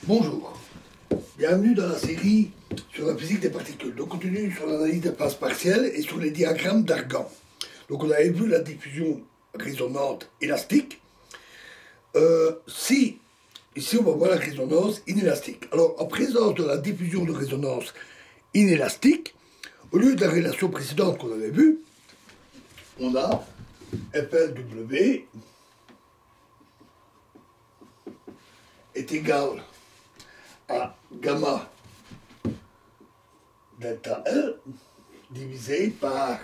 Bonjour, bienvenue dans la série sur la physique des particules. Donc on continue sur l'analyse des phases partielles et sur les diagrammes d'Argan. Donc on avait vu la diffusion résonante élastique. Ici on va voir la résonance inélastique. Alors en présence de la diffusion de résonance inélastique, au lieu de la relation précédente qu'on avait vue, on a FLW est égal à gamma delta L divisé par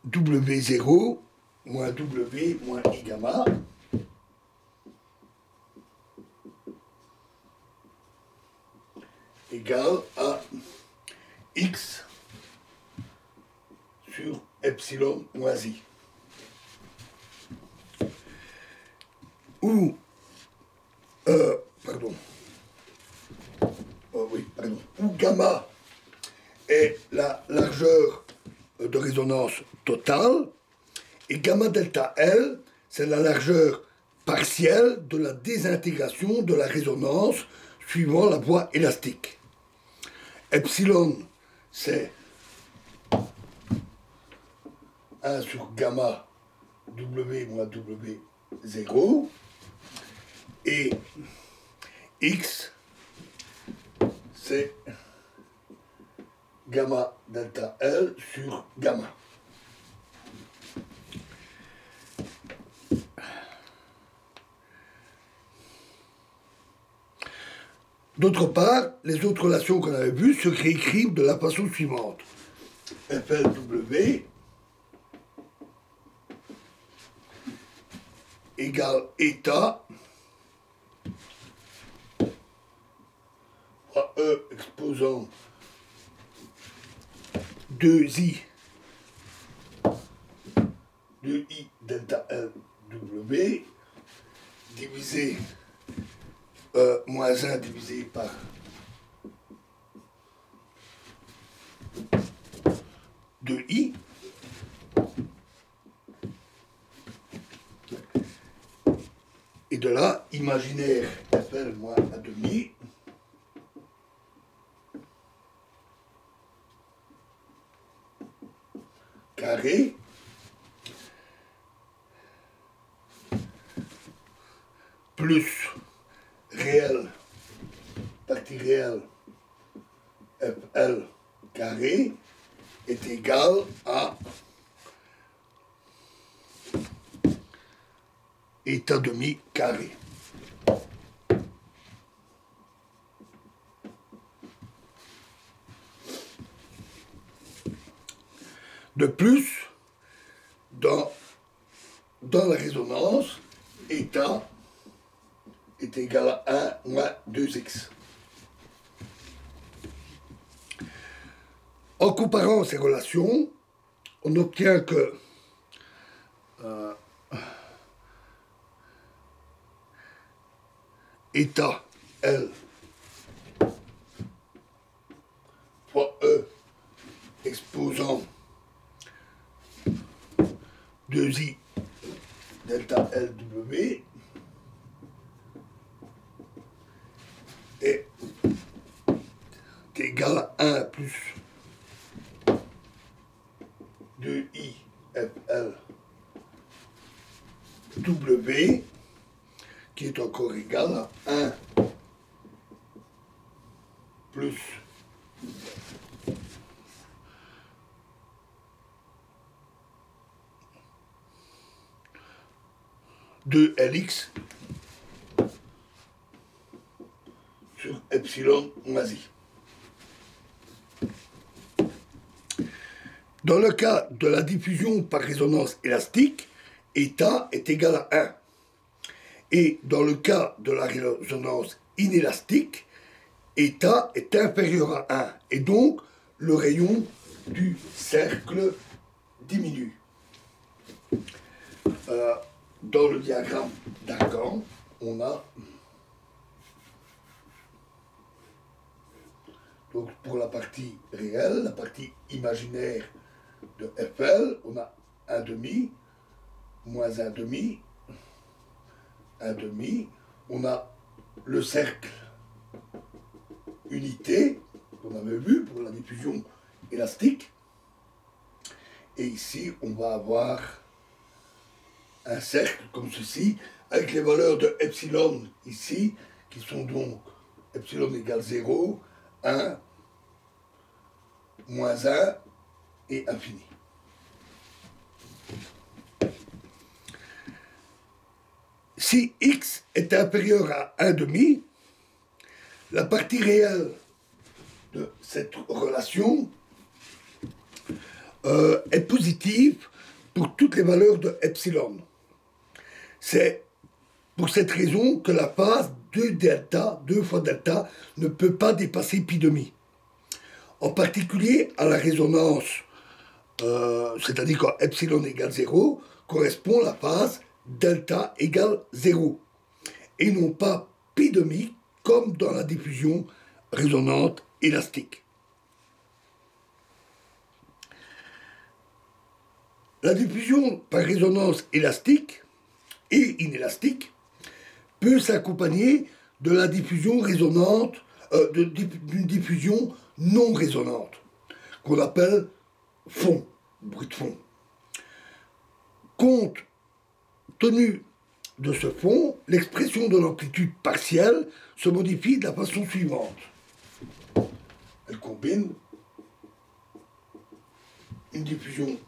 W0 moins W moins I gamma égale à X sur epsilon moins I. Où où gamma est la largeur de résonance totale et gamma delta L, c'est la largeur partielle de la désintégration de la résonance suivant la voie élastique. Epsilon, c'est 1 sur gamma W moins W0 et X, c'est gamma delta L sur gamma. D'autre part, les autres relations qu'on avait vues se réécrivent de la façon suivante. FLW égale état fois E exposant 2i delta L W divisé moins 1 divisé par i et de là imaginaire FL moins a demi carré plus réel, partie réelle FL carré est égal à état demi carré. De plus, dans la résonance, état est égal à 1 moins 2x. En comparant ces relations, on obtient que état L fois E exposant 2i delta LW est égal à 1 plus 2i FL W qui est encore égal à 1 plus 2Lx sur epsilon moins I. Dans le cas de la diffusion par résonance élastique, état est égal à 1. Et dans le cas de la résonance inélastique, état est inférieur à 1. Et donc, le rayon du cercle diminue. Dans le diagramme d'Argan, on a, donc pour la partie réelle, la partie imaginaire de FL, on a 1 demi, moins 1 demi, 1,5, on a le cercle unité, qu'on avait vu pour la diffusion élastique. Et ici, on va avoir un cercle comme ceci, avec les valeurs de epsilon ici, qui sont donc epsilon égale 0, 1, moins 1 et infini. Si x est inférieur à 1,5, la partie réelle de cette relation est positive pour toutes les valeurs de epsilon. C'est pour cette raison que la phase de delta, 2 fois delta, ne peut pas dépasser pi demi. En particulier à la résonance, c'est-à-dire quand epsilon égale 0, correspond la phase delta égale 0, et non pas pi demi comme dans la diffusion résonante élastique. La diffusion par résonance élastique et inélastique peut s'accompagner de la diffusion résonante, d'une diffusion non résonante, qu'on appelle fond, bruit de fond. Compte tenu de ce fond, l'expression de l'amplitude partielle se modifie de la façon suivante. Elle combine une diffusion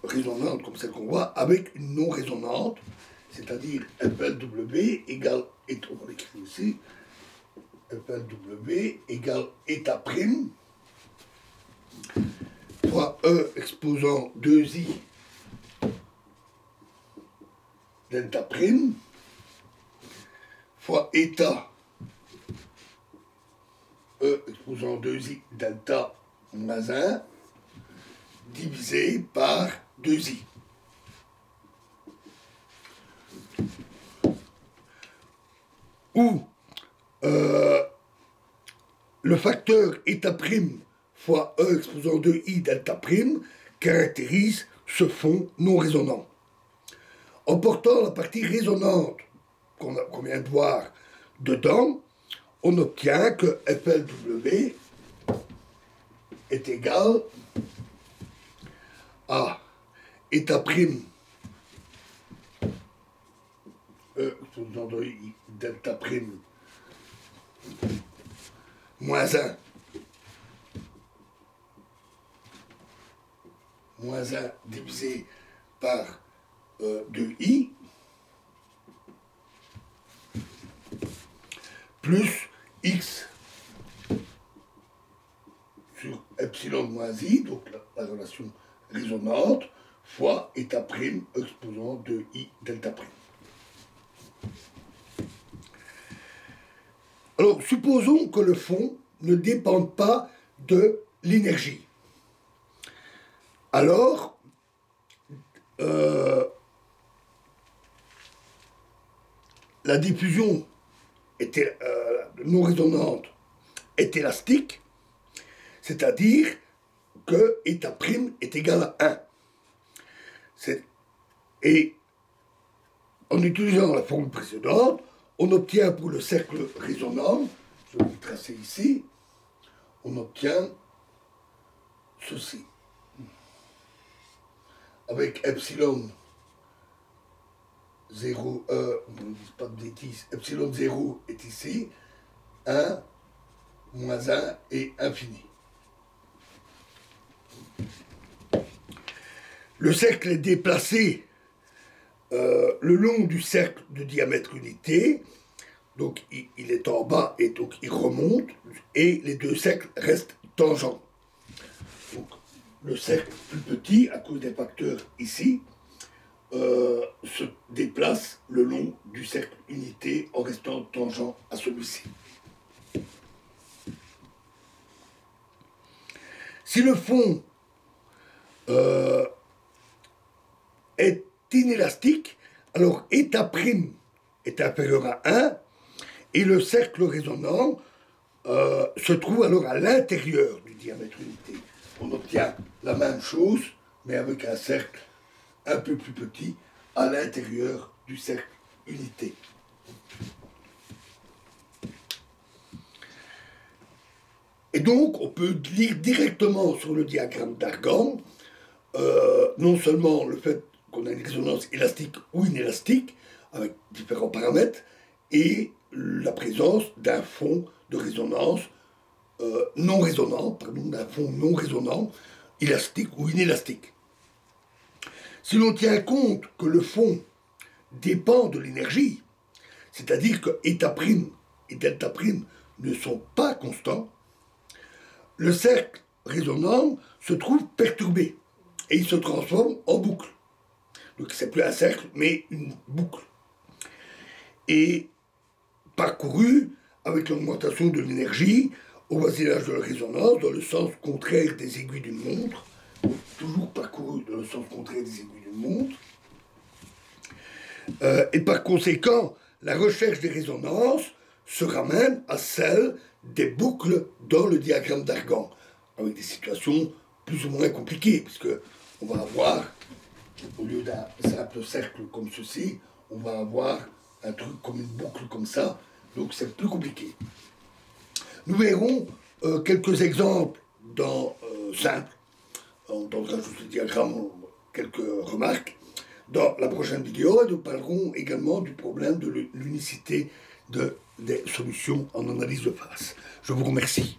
résonante comme celle qu'on voit avec une non résonante, c'est-à-dire FLW égale, on l'écrit ici, FLW égale état prime fois E exposant 2i delta prime fois état E exposant 2i delta moins 1 divisé par 2i. Où le facteur état prime fois E exposant 2i delta prime caractérise ce fond non résonant. En portant la partie résonante qu'on vient de voir dedans, on obtient que FLW est égal à état prime E exposant 2i delta prime moins 1 divisé par 2i plus x sur epsilon moins i, donc la relation résonante, fois état prime exposant 2i delta prime. Alors, supposons que le fond ne dépende pas de l'énergie. Alors, la diffusion non résonante est élastique, c'est-à-dire que état prime est égal à 1. Et en utilisant la formule précédente, on obtient pour le cercle résonant, je vais le tracer ici, on obtient ceci. Avec epsilon 0, on ne dit pas de bêtises, epsilon 0 est ici, 1, moins 1 et infini. Le cercle est déplacé le long du cercle de diamètre unité, donc il est en bas et donc il remonte, et les deux cercles restent tangents. Donc le cercle plus petit, à cause des facteurs ici, se déplace le long du cercle unité en restant tangent à celui-ci. Si le fond est inélastique, alors état prime est inférieur à 1 et le cercle résonant se trouve alors à l'intérieur du diamètre unité. On obtient la même chose, mais avec un cercle un peu plus petit à l'intérieur du cercle unité. Et donc, on peut lire directement sur le diagramme d'Argand, non seulement le fait qu'on a une résonance élastique ou inélastique, avec différents paramètres, et la présence d'un fond de résonance non résonant, d'un fond non résonant, élastique ou inélastique. Si l'on tient compte que le fond dépend de l'énergie, c'est-à-dire que θ' et Δ'T' ne sont pas constants, le cercle résonant se trouve perturbé et il se transforme en boucle. Donc c'est plus un cercle, mais une boucle. Et parcouru avec l'augmentation de l'énergie au voisinage de la résonance dans le sens contraire des aiguilles d'une montre, toujours parcouru dans le sens contraire des aiguilles d'une montre. Et par conséquent, la recherche des résonances se ramène à celle des boucles dans le diagramme d'Argand, avec des situations plus ou moins compliquées, puisque on va avoir, au lieu d'un simple cercle comme ceci, on va avoir un truc comme une boucle comme ça, donc c'est plus compliqué. Nous verrons quelques exemples simples, on entendra juste le diagramme, quelques remarques, dans la prochaine vidéo, et nous parlerons également du problème de l'unicité des solutions en analyse de phase. Je vous remercie.